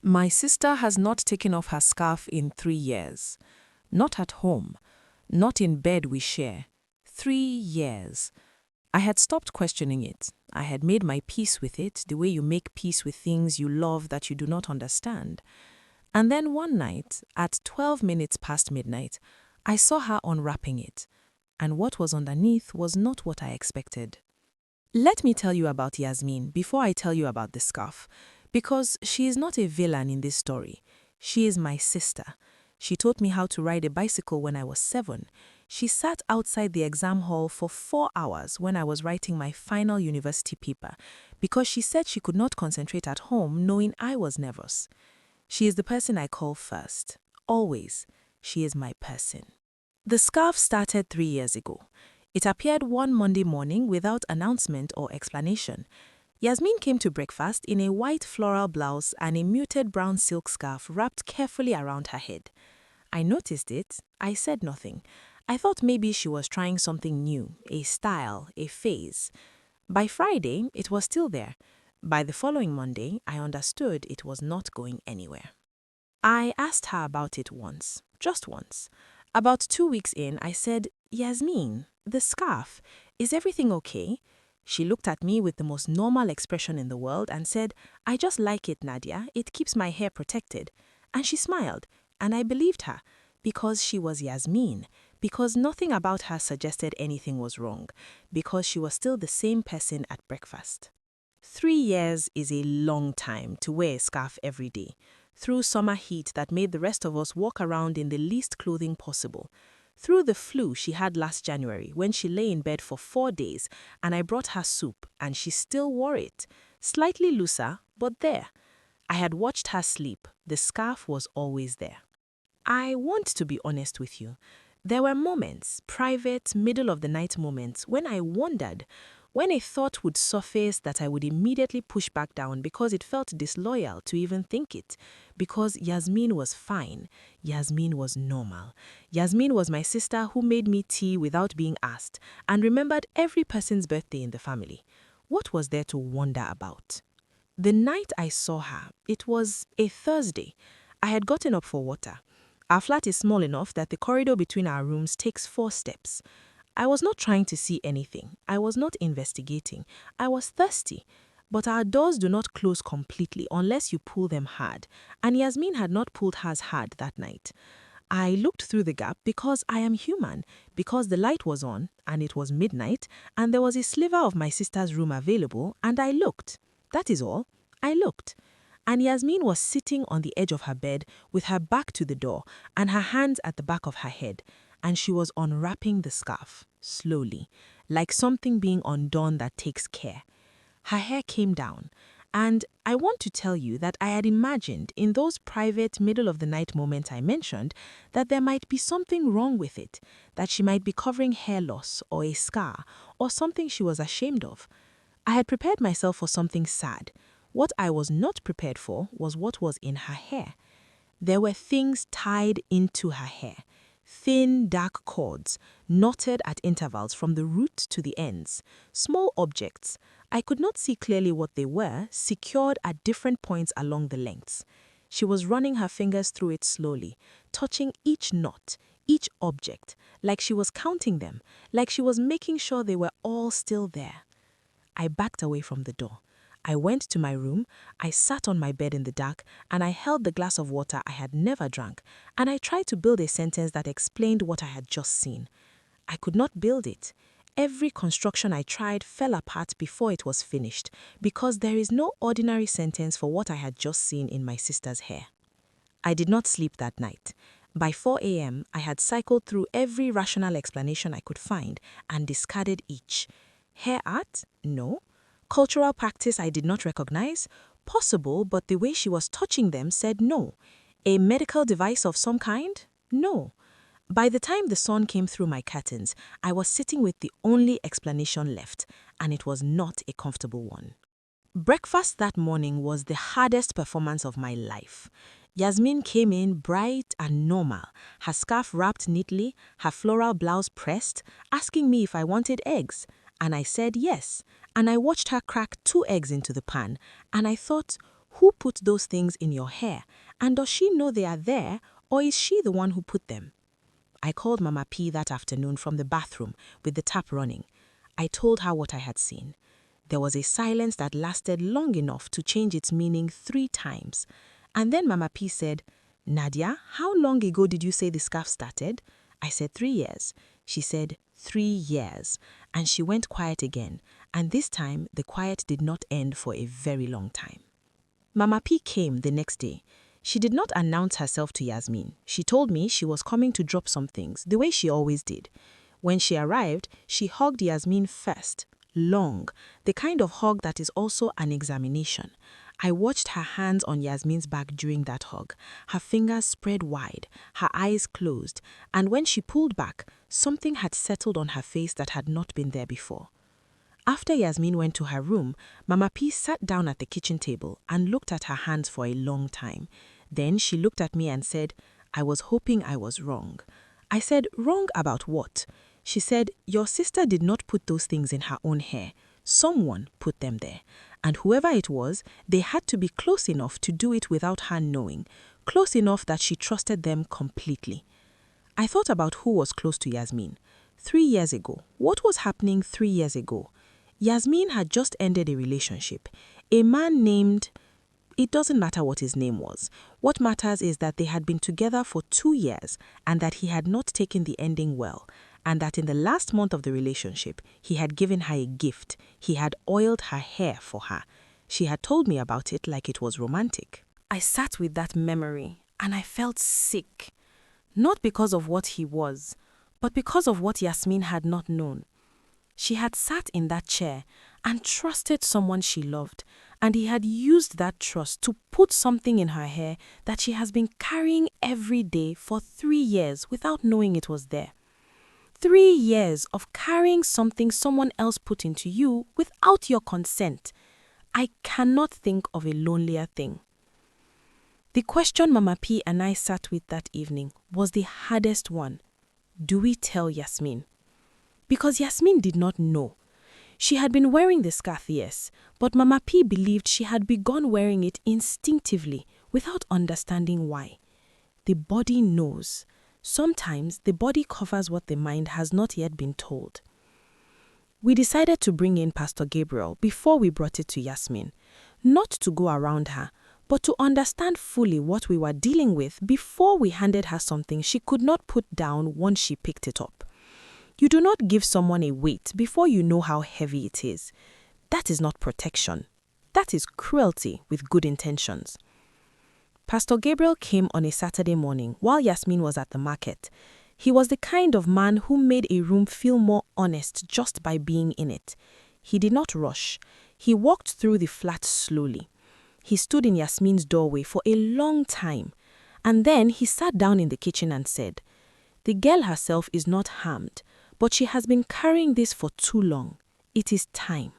My sister has not taken off her scarf in 3 years. Not at home. Not in bed we share. 3 years. I had stopped questioning it. I had made my peace with it, the way you make peace with things you love that you do not understand. And then one night, at 12 minutes past midnight, I saw her unwrapping it. And what was underneath was not what I expected. Let me tell you about Yasmin before I tell you about the scarf, because she is not a villain in this story. She is my sister. She taught me how to ride a bicycle when I was 7. She sat outside the exam hall for 4 hours when I was writing my final university paper, because she said she could not concentrate at home knowing I was nervous. She is the person I call first. Always. She is my person. The scarf started 3 years ago. It appeared one Monday morning without announcement or explanation. Yasmin came to breakfast in a white floral blouse and a muted brown silk scarf wrapped carefully around her head. I noticed it. I said nothing. I thought maybe she was trying something new, a style, a phase. By Friday, it was still there. By the following Monday, I understood it was not going anywhere. I asked her about it once, just once. About 2 weeks in, I said, "Yasmin, the scarf, is everything okay?" She looked at me with the most normal expression in the world and said, "I just like it, Nadia. It keeps my hair protected." And she smiled, and I believed her, because she was Yasmin, because nothing about her suggested anything was wrong, because she was still the same person at breakfast. 3 years is a long time to wear a scarf every day, through summer heat that made the rest of us walk around in the least clothing possible, through the flu she had last January when she lay in bed for 4 days and I brought her soup and she still wore it, slightly looser, but there. I had watched her sleep. The scarf was always there. I want to be honest with you. There were moments, private, middle-of-the-night moments, when I wondered, when a thought would surface that I would immediately push back down because it felt disloyal to even think it, because Yasmin was fine, Yasmin was normal. Yasmin was my sister who made me tea without being asked and remembered every person's birthday in the family. What was there to wonder about? The night I saw her, it was a Thursday. I had gotten up for water. Our flat is small enough that the corridor between our rooms takes 4 steps. I was not trying to see anything. I was not investigating. I was thirsty. But our doors do not close completely unless you pull them hard, and Yasmin had not pulled hers hard that night. I looked through the gap because I am human, because the light was on, and it was midnight, and there was a sliver of my sister's room available, and I looked. That is all. I looked. And Yasmin was sitting on the edge of her bed with her back to the door and her hands at the back of her head, and she was unwrapping the scarf, slowly, like something being undone that takes care. Her hair came down, and I want to tell you that I had imagined in those private middle-of-the-night moments I mentioned that there might be something wrong with it, that she might be covering hair loss or a scar or something she was ashamed of. I had prepared myself for something sad. What I was not prepared for was what was in her hair. There were things tied into her hair, thin, dark cords, knotted at intervals from the root to the ends, small objects. I could not see clearly what they were, secured at different points along the lengths. She was running her fingers through it slowly, touching each knot, each object, like she was counting them, like she was making sure they were all still there. I backed away from the door. I went to my room, I sat on my bed in the dark, and I held the glass of water I had never drank, and I tried to build a sentence that explained what I had just seen. I could not build it. Every construction I tried fell apart before it was finished, because there is no ordinary sentence for what I had just seen in my sister's hair. I did not sleep that night. By 4 a.m., I had cycled through every rational explanation I could find and discarded each. Hair art? No. Cultural practice I did not recognize? Possible, but the way she was touching them said no. A medical device of some kind? No. By the time the sun came through my curtains, I was sitting with the only explanation left, and it was not a comfortable one. Breakfast that morning was the hardest performance of my life. Yasmin came in bright and normal, her scarf wrapped neatly, her floral blouse pressed, asking me if I wanted eggs. And I said yes, and I watched her crack 2 eggs into the pan, and I thought, Who put those things in your hair? And does she know they are there, or is she the one who put them? I called Mama P that afternoon from the bathroom with the tap running. I told her what I had seen. There was a silence that lasted long enough to change its meaning 3 times. And then Mama P said, "Nadia, how long ago did you say the scarf started?" I said 3 years. She said 3 years. And she went quiet again. And this time, the quiet did not end for a very long time. Mama P came the next day. She did not announce herself to Yasmin. She told me she was coming to drop some things, the way she always did. When she arrived, she hugged Yasmin first, long, the kind of hug that is also an examination. I watched her hands on Yasmin's back during that hug, her fingers spread wide, her eyes closed, and when she pulled back, something had settled on her face that had not been there before. After Yasmin went to her room, Mama P sat down at the kitchen table and looked at her hands for a long time. Then she looked at me and said, "I was hoping I was wrong." I said, "Wrong about what?" She said, "Your sister did not put those things in her own hair. Someone put them there. And whoever it was, they had to be close enough to do it without her knowing, close enough that she trusted them completely." I thought about who was close to Yasmin. 3 years ago, what was happening 3 years ago? Yasmin had just ended a relationship. A man named... It doesn't matter what his name was. What matters is that they had been together for 2 years and that he had not taken the ending well, and that in the last month of the relationship, he had given her a gift. He had oiled her hair for her. She had told me about it like it was romantic. I sat with that memory and I felt sick. Not because of what he was, but because of what Yasmin had not known. She had sat in that chair and trusted someone she loved, and he had used that trust to put something in her hair that she has been carrying every day for 3 years without knowing it was there. 3 years of carrying something someone else put into you without your consent. I cannot think of a lonelier thing. The question Mama P and I sat with that evening was the hardest one. Do we tell Yasmin? Because Yasmin did not know. She had been wearing the scarf, yes, but Mama P believed she had begun wearing it instinctively without understanding why. The body knows. Sometimes the body covers what the mind has not yet been told. We decided to bring in Pastor Gabriel before we brought it to Yasmin, not to go around her, but to understand fully what we were dealing with before we handed her something she could not put down once she picked it up. You do not give someone a weight before you know how heavy it is. That is not protection. That is cruelty with good intentions. Pastor Gabriel came on a Saturday morning while Yasmin was at the market. He was the kind of man who made a room feel more honest just by being in it. He did not rush. He walked through the flat slowly. He stood in Yasmin's doorway for a long time. And then he sat down in the kitchen and said, "The girl herself is not harmed, but she has been carrying this for too long. It is time."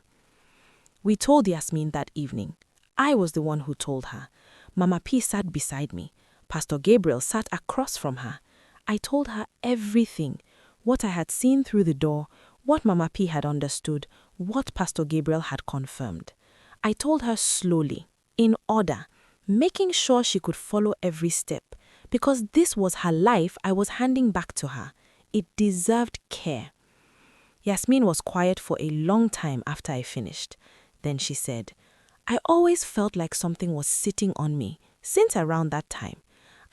We told Yasmin that evening. I was the one who told her. Mama P sat beside me. Pastor Gabriel sat across from her. I told her everything, what I had seen through the door, what Mama P had understood, what Pastor Gabriel had confirmed. I told her slowly, in order, making sure she could follow every step, because this was her life I was handing back to her. It deserved care. Yasmin was quiet for a long time after I finished. Then she said, "I always felt like something was sitting on me since around that time.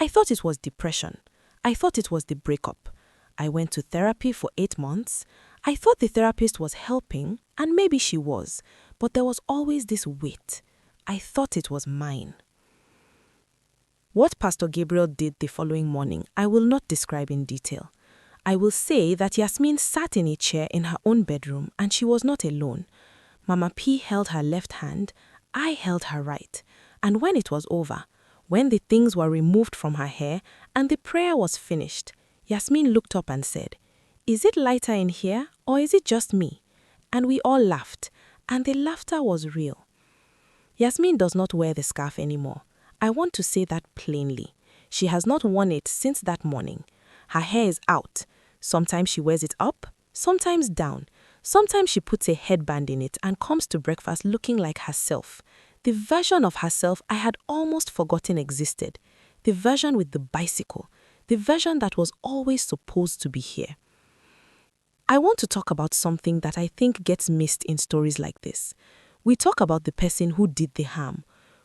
I thought it was depression. I thought it was the breakup. I went to therapy for 8 months. I thought the therapist was helping, and maybe she was, but there was always this weight. I thought it was mine." What Pastor Gabriel did the following morning, I will not describe in detail. I will say that Yasmin sat in a chair in her own bedroom and she was not alone. Mama P held her left hand, I held her right. And when it was over, when the things were removed from her hair and the prayer was finished, Yasmin looked up and said, "Is it lighter in here or is it just me?" And we all laughed, and the laughter was real. Yasmin does not wear the scarf anymore. I want to say that plainly. She has not worn it since that morning. Her hair is out. Sometimes she wears it up, sometimes down. Sometimes she puts a headband in it and comes to breakfast looking like herself. The version of herself I had almost forgotten existed. The version with the bicycle. The version that was always supposed to be here. I want to talk about something that I think gets missed in stories like this. We talk about the person who did the harm.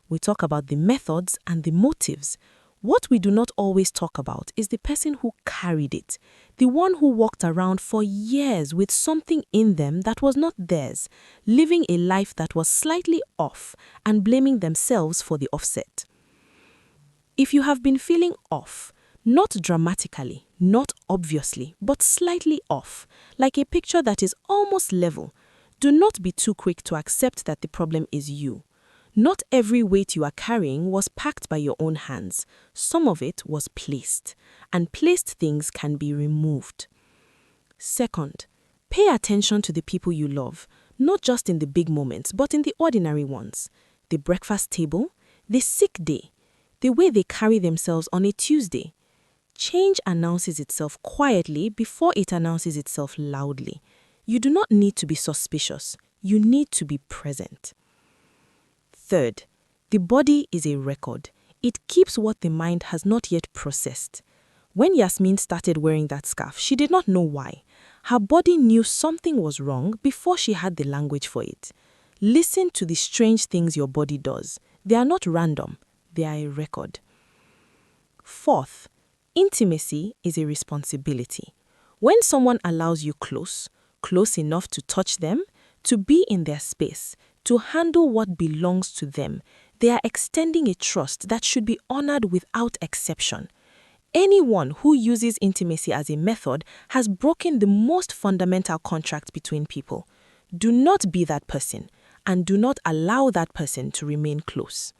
We talk about the methods and the motives. What we do not always talk about is the person who carried it, the one who walked around for years with something in them that was not theirs, living a life that was slightly off and blaming themselves for the offset. If you have been feeling off, not dramatically, not obviously, but slightly off, like a picture that is almost level, do not be too quick to accept that the problem is you. Not every weight you are carrying was packed by your own hands. Some of it was placed, and placed things can be removed. Second, pay attention to the people you love, not just in the big moments, but in the ordinary ones. The breakfast table, the sick day, the way they carry themselves on a Tuesday. Change announces itself quietly before it announces itself loudly. You do not need to be suspicious. You need to be present. Third, the body is a record. It keeps what the mind has not yet processed. When Yasmin started wearing that scarf, she did not know why. Her body knew something was wrong before she had the language for it. Listen to the strange things your body does. They are not random. They are a record. Fourth, intimacy is a responsibility. When someone allows you close enough to touch them, to be in their space, to handle what belongs to them, they are extending a trust that should be honored without exception. Anyone who uses intimacy as a method has broken the most fundamental contract between people. Do not be that person, and do not allow that person to remain close.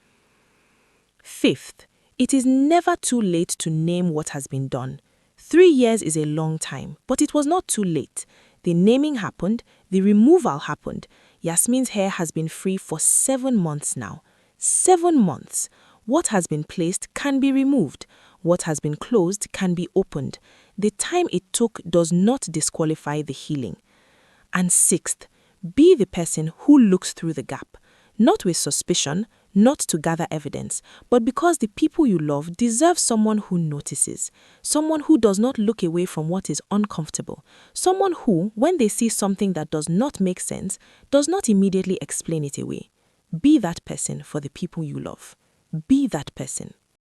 Fifth, it is never too late to name what has been done. 3 years is a long time, but it was not too late. The naming happened, the removal happened. Yasmin's hair has been free for 7 months now. 7 months. What has been placed can be removed. What has been closed can be opened. The time it took does not disqualify the healing. And sixth, be the person who looks through the gap. Not with suspicion, not to gather evidence, but because the people you love deserve someone who notices, someone who does not look away from what is uncomfortable, someone who, when they see something that does not make sense, does not immediately explain it away. Be that person for the people you love. Be that person.